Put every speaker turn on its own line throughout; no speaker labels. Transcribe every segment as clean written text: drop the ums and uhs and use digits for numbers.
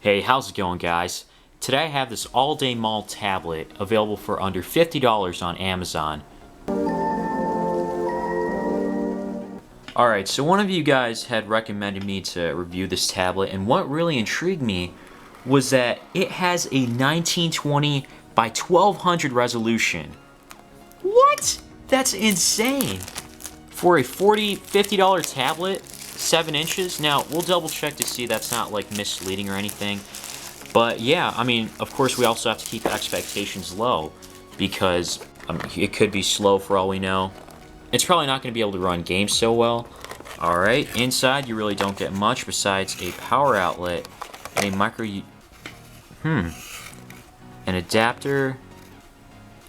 Hey, how's it going, guys? Today I have this AllDayMall tablet available for under $50 on Amazon. Alright, so one of you guys had recommended me to review this tablet, and what really intrigued me was that it has a 1920 by 1200 resolution. What? That's insane! For a $50 tablet, 7 inches. Now, we'll double check to see that's not like misleading or anything. But yeah, I mean, of course we also have to keep expectations low because it could be slow for all we know. It's probably not going to be able to run games so well. Alright, inside you really don't get much besides a power outlet and a an adapter,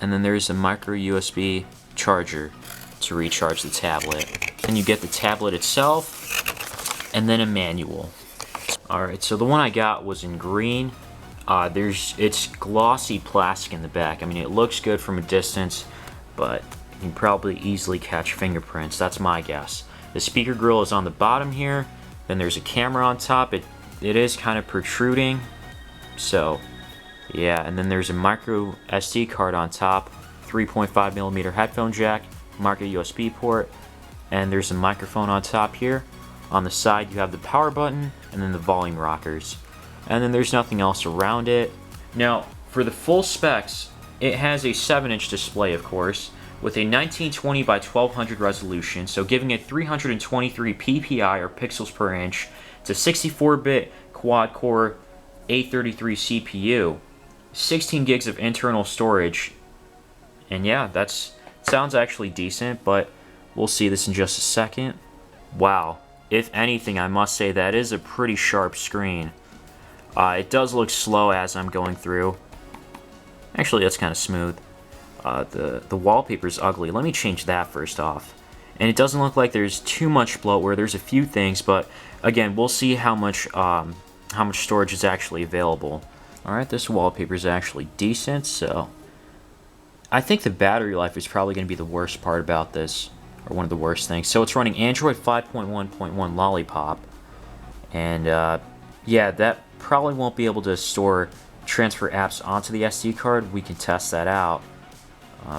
and then there's a micro USB charger to recharge the tablet. Then you get the tablet itself, and then a manual. Alright, so the one I got was in green. It's glossy plastic in the back. I mean, it looks good from a distance, but you can probably easily catch fingerprints. That's my guess. The speaker grill is on the bottom here. Then there's a camera on top. It is kind of protruding. So, yeah, and then there's a micro SD card on top, 3.5mm headphone jack, micro USB port, and there's a microphone on top here. On the side you have the power button and then the volume rockers. And then there's nothing else around it. Now, for the full specs, it has a 7-inch display, of course, with a 1920 by 1200 resolution, so giving it 323 ppi or pixels per inch. It's a 64-bit quad-core A33 CPU, 16 gigs of internal storage, and yeah, that sounds actually decent, but we'll see this in just a second. Wow, if anything, I must say that is a pretty sharp screen. It does look slow as I'm going through. Actually, that's kind of smooth. The wallpaper's ugly. Let me change that first off. And it doesn't look like there's too much bloatware. There's a few things, but again, we'll see how much storage is actually available. Alright, this wallpaper is actually decent, so I think the battery life is probably going to be the worst part about this, or one of the worst things. So it's running Android 5.1.1 Lollipop, and yeah, that probably won't be able to transfer apps onto the SD card. We can test that out.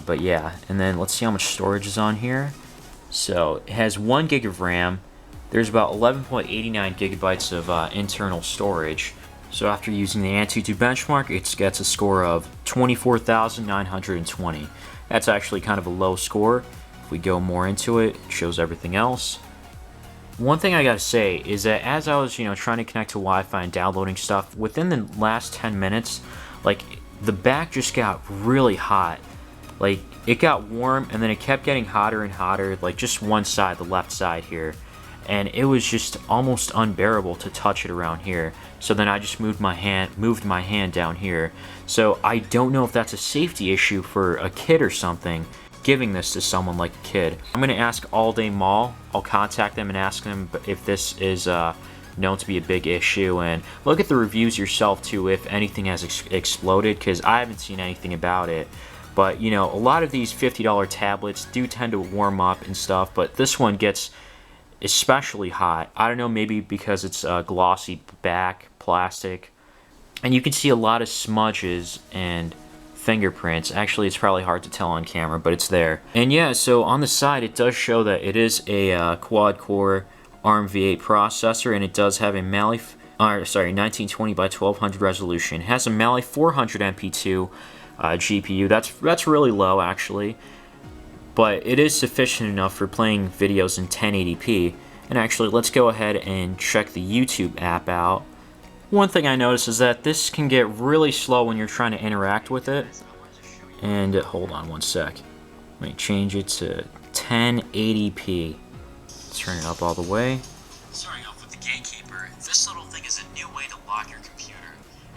But yeah, and then let's see how much storage is on here. So it has 1 gig of RAM. There's about 11.89 gigabytes of internal storage. So after using the Antutu benchmark, it gets a score of 24,920. That's actually kind of a low score. If we go more into it, it shows everything else. One thing I gotta say is that as I was, trying to connect to Wi-Fi and downloading stuff, within the last 10 minutes, like, the back just got really hot. Like, it got warm, and then it kept getting hotter and hotter, like, just one side, the left side here. And it was just almost unbearable to touch it around here. So then I just moved my hand down here. So I don't know if that's a safety issue for a kid or something, giving this to someone like a kid. I'm going to ask AllDayMall. I'll contact them and ask them if this is known to be a big issue. And look at the reviews yourself, too, if anything has exploded, because I haven't seen anything about it. But, a lot of these $50 tablets do tend to warm up and stuff, but this one gets especially hot. I don't know, maybe because it's glossy back plastic. And you can see a lot of smudges and fingerprints. Actually, it's probably hard to tell on camera, but it's there. And yeah, so on the side, it does show that it is a quad-core ARM v8 processor, and it does have a 1920 by 1200 resolution. It has a Mali 400 MP2 GPU. That's really low, actually, but it is sufficient enough for playing videos in 1080p. And actually, let's go ahead and check the YouTube app out. One thing I noticed is that this can get really slow when you're trying to interact with it. And hold on one sec. Let me change it to 1080p. Let's turn it up all the way.
Starting off with the gatekeeper, this little thing is a new way to lock your computer.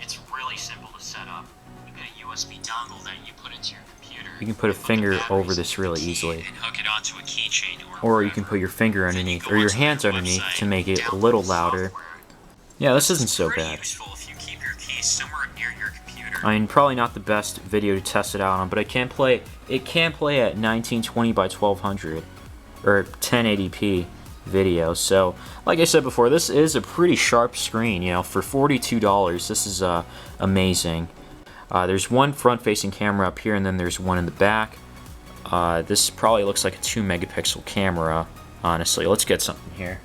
It's really simple to set up. You get a USB dongle that you put into your computer.
You can put a finger over this really easily.
And hook it onto a keychain
or you can put your finger underneath, or your hands underneath to make it a little louder. Yeah, this isn't so bad. I mean, probably not the best video to test it out on, but it can play at 1920 by 1200 or 1080p. video. So, like I said before, this is a pretty sharp screen. You know, for $42, this is amazing. There's one front-facing camera up here, and then there's one in the back. This probably looks like a 2-megapixel camera, honestly. Let's get something here.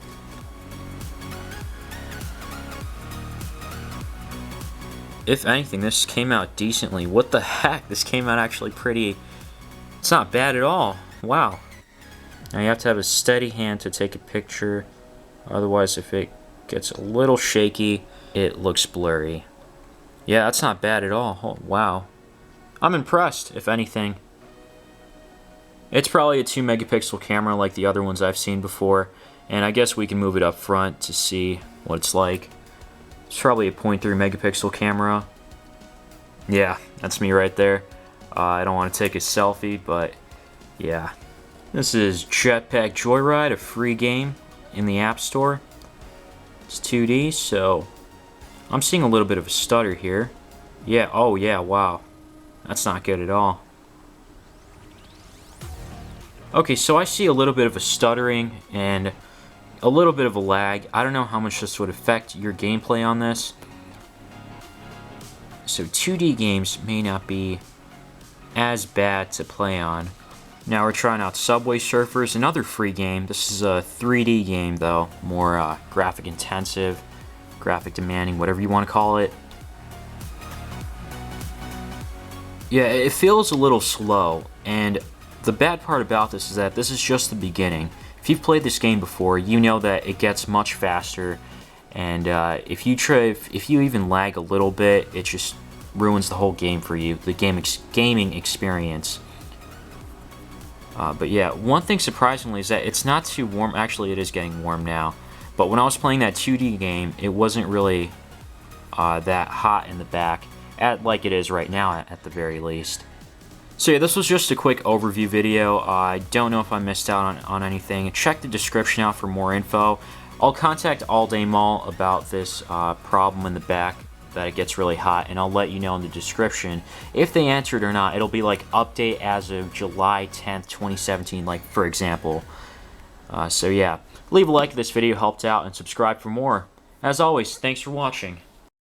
If anything, this came out decently. What the heck? This came out actually pretty... It's not bad at all. Wow. Now you have to have a steady hand to take a picture. Otherwise, if it gets a little shaky, it looks blurry. Yeah, that's not bad at all. Oh, wow. I'm impressed, if anything. It's probably a 2-megapixel camera like the other ones I've seen before. And I guess we can move it up front to see what it's like. It's probably a 0.3-megapixel camera. Yeah, that's me right there. I don't want to take a selfie, but yeah. This is Jetpack Joyride, a free game in the App Store. It's 2D, so I'm seeing a little bit of a stutter here. Yeah, oh yeah, wow. That's not good at all. Okay, so I see a little bit of a stuttering and a little bit of a lag. I don't know how much this would affect your gameplay on this. So 2D games may not be as bad to play on. Now we're trying out Subway Surfers, another free game. This is a 3D game though, more graphic intensive, graphic demanding, whatever you want to call it. Yeah, it feels a little slow, and the bad part about this is that this is just the beginning. If you've played this game before, you know that it gets much faster, and if you even lag a little bit, it just ruins the whole game for you, the gaming experience. But yeah, one thing surprisingly is that it's not too warm. Actually, it is getting warm now. But when I was playing that 2D game, it wasn't really that hot in the back, like it is right now at the very least. So yeah, this was just a quick overview video. I don't know if I missed out on anything. Check the description out for more info. I'll contact AllDayMall about this problem in the back, that it gets really hot, and I'll let you know in the description if they answered or not. It'll be like update as of July 10th, 2017, like for example. So yeah, leave a like if this video helped out and subscribe for more. As always, thanks for watching.